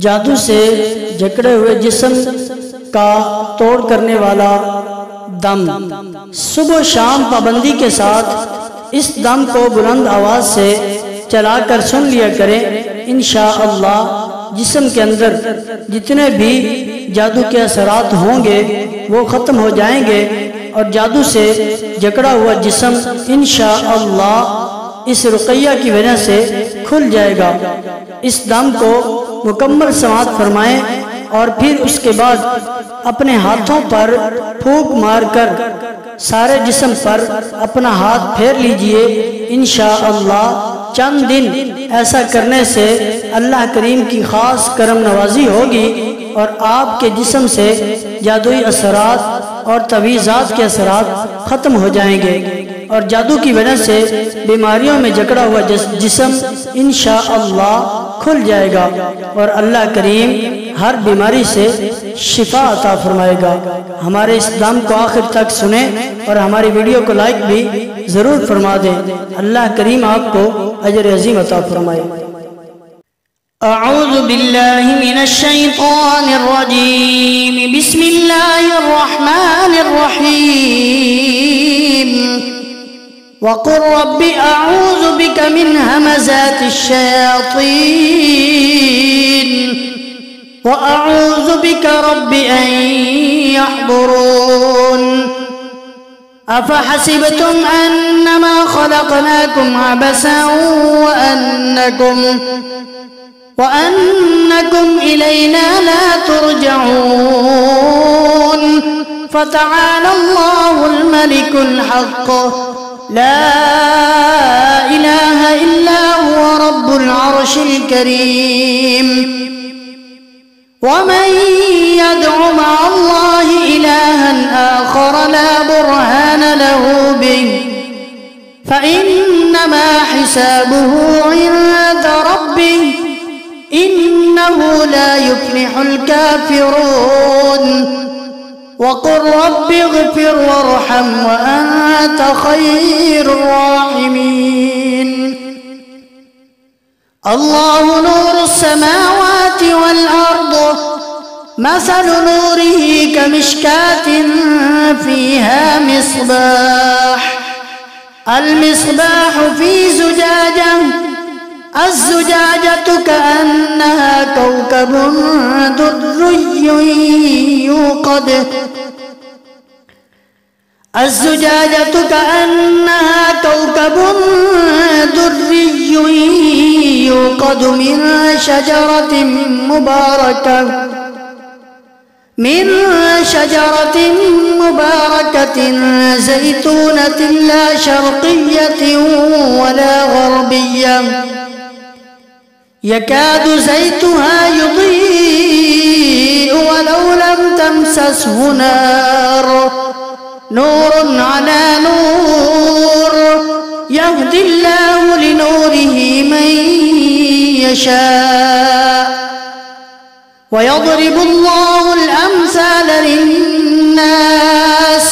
جادو سے جکڑے ہوئے جسم کا توڑ کرنے والا دم، صبح و شام پابندی کے ساتھ اس دم کو بلند آواز سے چلا کر سن لیا کریں، انشاءاللہ جسم کے اندر جتنے بھی جادو کے اثرات ہوں گے وہ ختم ہو جائیں گے اور جادو سے جکڑا ہوا جسم انشاءاللہ اس رقیہ کی وجہ سے کھل جائے گا۔ اس دم کو مکمل سماعت فرمائیں اور پھر اس کے بعد اپنے ہاتھوں پر پھونک مار کر سارے جسم پر اپنا ہاتھ پھیر لیجئے، انشاءاللہ چند دن ایسا کرنے سے اللہ کریم کی خاص کرم نوازی ہوگی اور آپ کے جسم سے جادوئی اثرات اور تعویذات کے اثرات ختم ہو جائیں گے اور جادو کی وجہ سے بیماریوں میں جکڑا ہوا جسم انشاءاللہ کھل جائے گا اور اللہ کریم ہر بیماری سے شفا عطا فرمائے گا۔ ہمارے اس دم کو آخر تک سنیں اور ہماری ویڈیو کو لائک بھی ضرور فرما دیں۔ اللہ کریم آپ کو اجر عظیم عطا فرمائے۔ اعوذ باللہ من الشیطان الرجیم، بسم اللہ الرحمن الرحیم، وقل رب اعوذ بک من ہمزات الشیاطین وَأَعُوذُ بِكَ رَبِّ أَن يَحْضُرُونَ أَفَحَسِبْتُمْ أَنَّمَا خَلَقْنَاكُمْ عَبَثًا وَأَنَّكُمْ إِلَيْنَا لَا تُرْجَعُونَ فَتَعَالَى اللَّهُ الْمَلِكُ الْحَقُّ لَا إِلَهَ إِلَّا هُوَ رَبُّ الْعَرْشِ الْكَرِيمِ وَمَن يَدْعُ مَعَ اللَّهِ إِلَٰهًا آخَرَ لَا بُرْهَانَ لَهُ بِهِ فَإِنَّمَا حِسَابُهُ عِندَ رَبِّهِ إِنَّهُ لَا يُفْلِحُ الْكَافِرُونَ وَقُلْ رَبِّ اغْفِرْ وَارْحَمْ وَأَنْتَ خَيْرُ الرَّاحِمِينَ اللہ نور السماوات والارض مثل نوره كمشكاة فيها مصباح المصباح في زجاجة الزجاجة كأنها كوكب دري يوقد الزجاجة كأنها كوكب دري يوقد من شجرة مباركة زيتونة لا شرقية ولا غربية يكاد زيتها يضيء ولو لم تمسسه نور على نور يهدي الله لنوره من يشاء ويضرب الله الأمثال للناس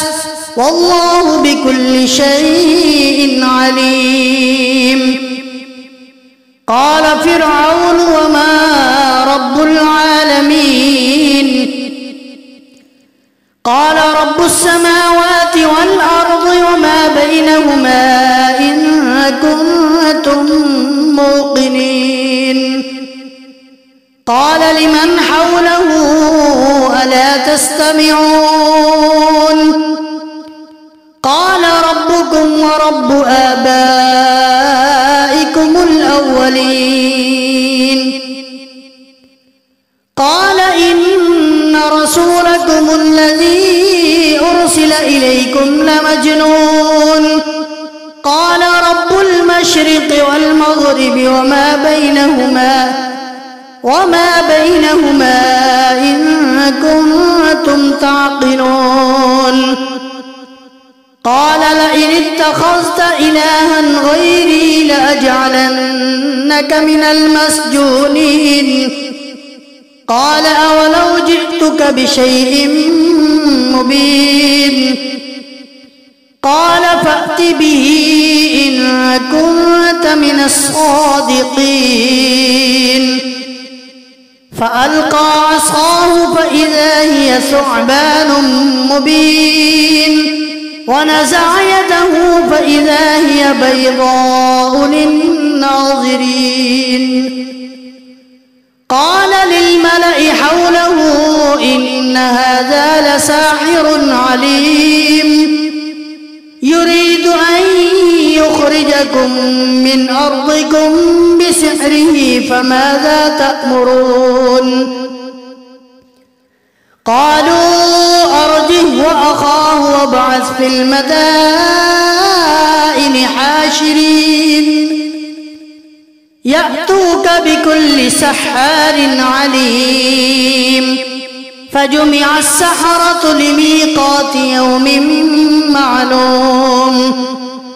والله بكل شيء عليم قال فرعون وما رب العالمين قال رب السماوات والأرض وما بينهما إن كنتم موقنين قال لمن حوله ألا تستمعون قال ربكم ورب آبائكم الأولين قال إن رسولكم الذي أرسل إليكم لمجنون قال رب المشرق والمغرب وما بينهما إن كنتم تعقلون قال لئن اتخذت إلها غيري لأجعلنك من المسجونين قال أولو جئتك بشيء مبين قال فأت به إن كنت من الصادقين فألقى عصاه فإذا هي ثعبان مبين ونزع يده فإذا هي بيضاء للناظرين. قال للملأ حوله إن هذا لساحر عليم يريد أن يخرجكم من أرضكم بسحره فماذا تأمرون؟ قالوا أرجه وأخاه وابعث في المدائن حاشرين يأتوك بكل سحار عليم. فجمع السحرة لميقات يوم معلوم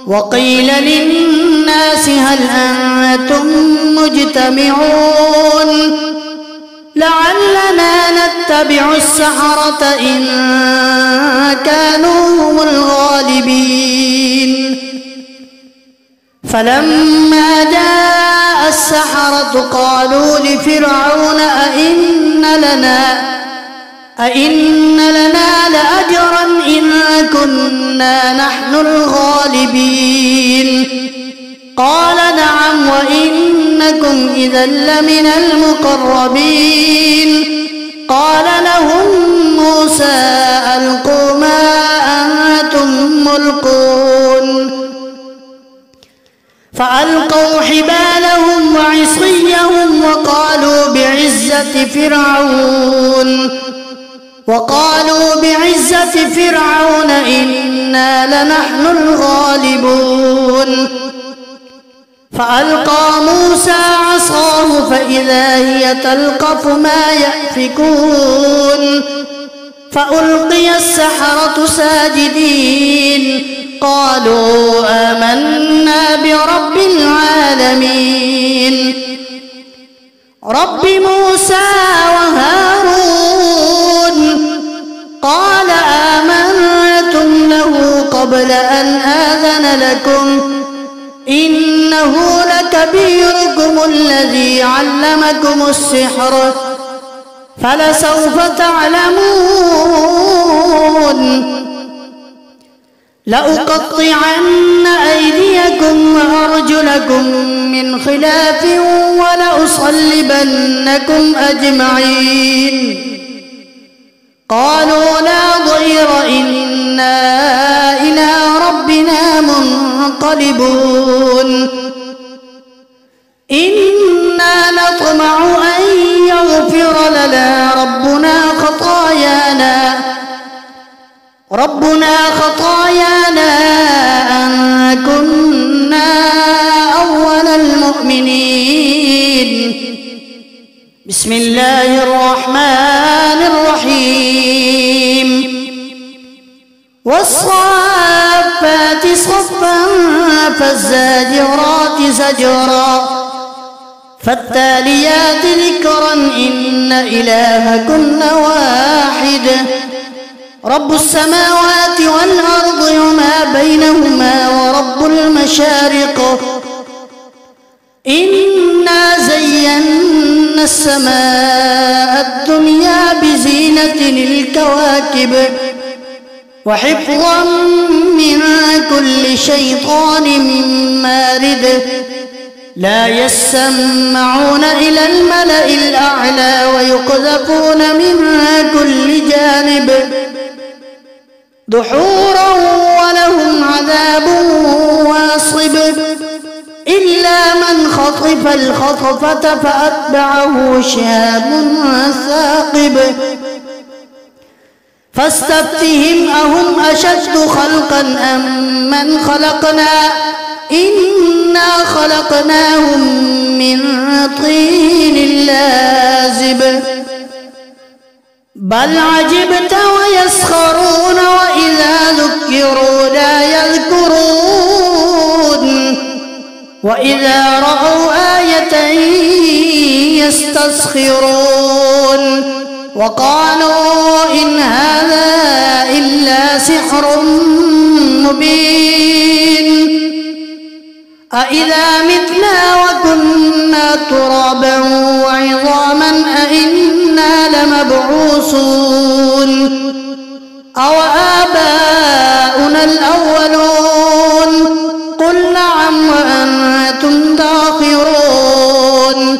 وقيل للناس هل أنتم مجتمعون لعلنا نتبع السحرة إن كانوا هم الغالبين. فلما جاء السحرة قالوا لفرعون أئن لنا لأجرا إن كنا نحن الغالبين؟ قال نعم وإنكم إذا لمن المقربين. قال لهم موسى ألقوا ما أنتم ملقون فألقوا حبالهم وعصيهم وقالوا بعزة فرعون إنا لنحن الغالبون. فألقى موسى عصاه فإذا هي تلقف ما يأفكون فألقي السحرة ساجدين قالوا آمنا برب العالمين رب موسى وهارون. قال آمنتم له قبل أن آذن لكم إنه لكبيركم الذي علمكم السحر فلسوف تعلمون لأقطعن أيديكم وأرجلكم من خلاف ولأصلبنكم أجمعين. قالوا لا ضير إنا إلى ربنا منقلبون. إنا نطمع أن يغفر لنا ربنا خطايانا أن كنا أول المؤمنين. بسم الله الرحمن الرحيم. والصافات صفا فالزاجرات زجرا فالتاليات ذكرا إن إلهكن واحد رب السماوات والأرض وما بينهما ورب المشارق. إنا زينا السماء الدنيا بزينة الكواكب وحفظا من كل شيطان مارد. لا يسمعون إلى الملأ الأعلى ويقذفون من كل جانب دحورا ولهم عذاب واصب إلا من خطف الخطفة فأتبعه شهاب ثاقب. فاستفتهم أهم أشد خلقا أم من خلقنا إنا خلقناهم من طين لازب. بل عجبت ويسخرون وإذا ذكروا لا يذكرون وإذا رأوا آية يستسخرون وقالوا إن هذا إلا سحر مبين. أإذا متنا وكنا ترابا وعظاما أإنا لمبعوثون أو آباؤنا الأولون قل نعم وأنتم داخرون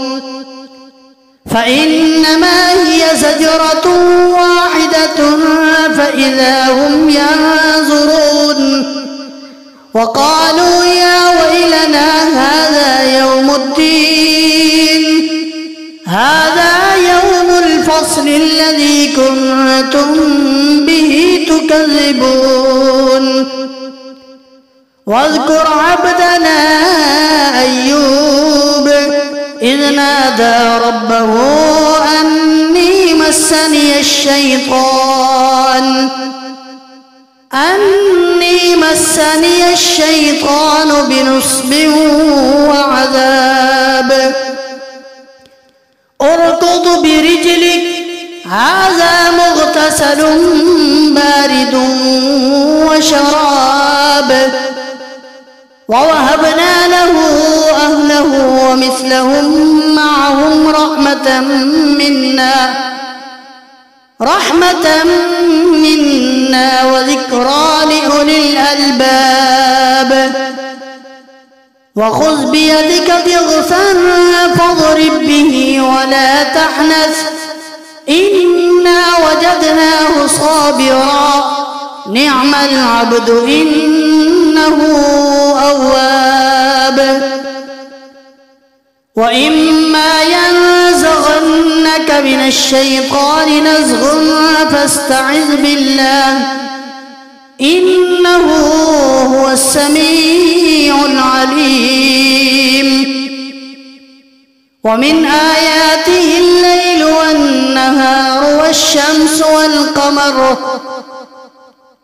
فإنما هي زجرة واحدة فإذا هم ينظرون وقالوا يا ويلنا هذا يوم الدين هذا يوم الفصل الذي كنتم به تكذبون واذكر عبدنا أيوب إذ نادى ربه أني مسني الشيطان بنصب وعذاب اركض برجلك هذا مغتسل بارد وشراب ووهبنا له أهله ومثلهم معهم رحمة منا وذكرى لأولي الألباب وخذ بيدك ضغثا فاضرب به ولا تحنث إنا وجدناه صابرا نعم العبد إنه أواب وإما ينزغنك من الشيطان نزغ فاستعذ بالله إنه هو السميع العليم ومن آياته الليل والنهار والشمس والقمر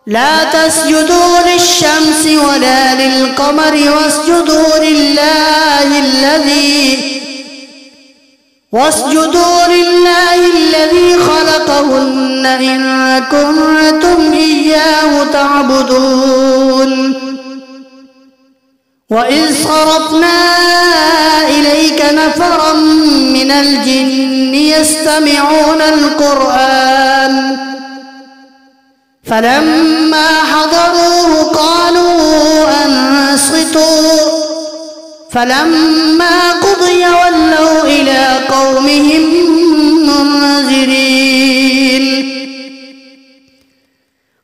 لا تسجدوا للشمس ولا للقمر واسجدوا لله الذي خلقهن إن كنتم إياه تعبدون وإذ صرفنا إليك نفرا من الجن يستمعون القرآن فلما حضروه قالوا أنصتوا فلما قضي ولوا إلى قومهم منذرين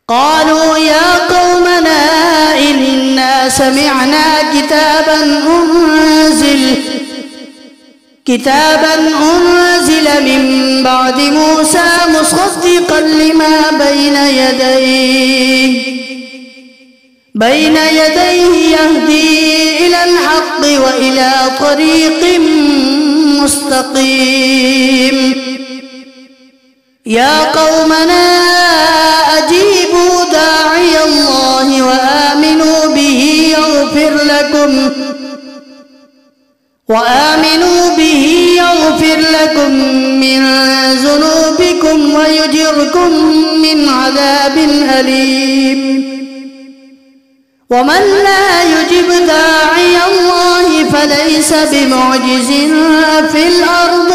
قالوا يا قومنا إنا سمعنا كتابا أنزل من بعد موسى مصدقا لما بين يديه يهدي إلى الحق وإلى طريق مستقيم يا قومنا أجيبوا داعي الله وآمنوا به يغفر لكم من ذنوبكم ويجركم من عذاب أليم ومن لا يجب داعي الله فليس بمعجز في الأرض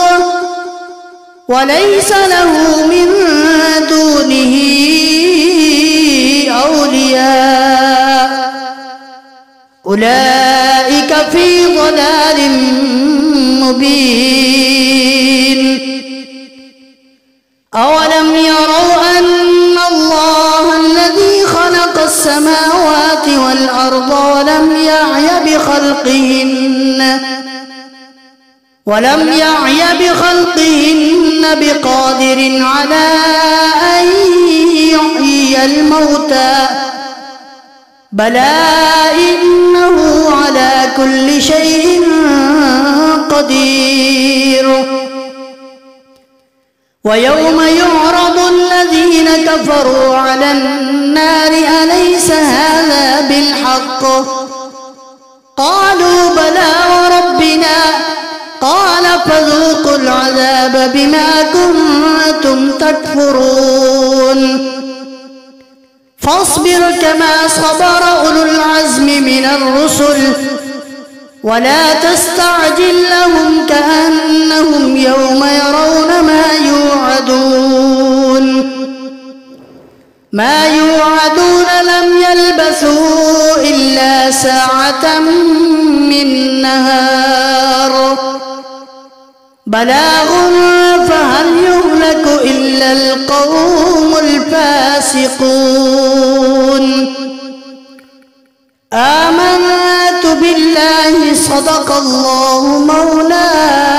وليس له من دونه أولياء أولئك في ضلال مبين أولم يروا أن الله الذي خلق السماوات والأرض ولم يعي بخلقهن بقادر على أن يحيي الموتى بلى إنه على كل شيء قدير ويوم يعرض الذين كفروا على النار أليس هذا بالحق قالوا بلى وربنا قال فذوقوا العذاب بما كنتم تكفرون فاصبر كما صبر أولو العزم من الرسل ولا تستعجل لهم كأنهم يوم يرون ما يوعدون ساعة من نهار بلاغ فهل يهلك إلا القوم الفاسقون آمنت بالله صدق الله مولانا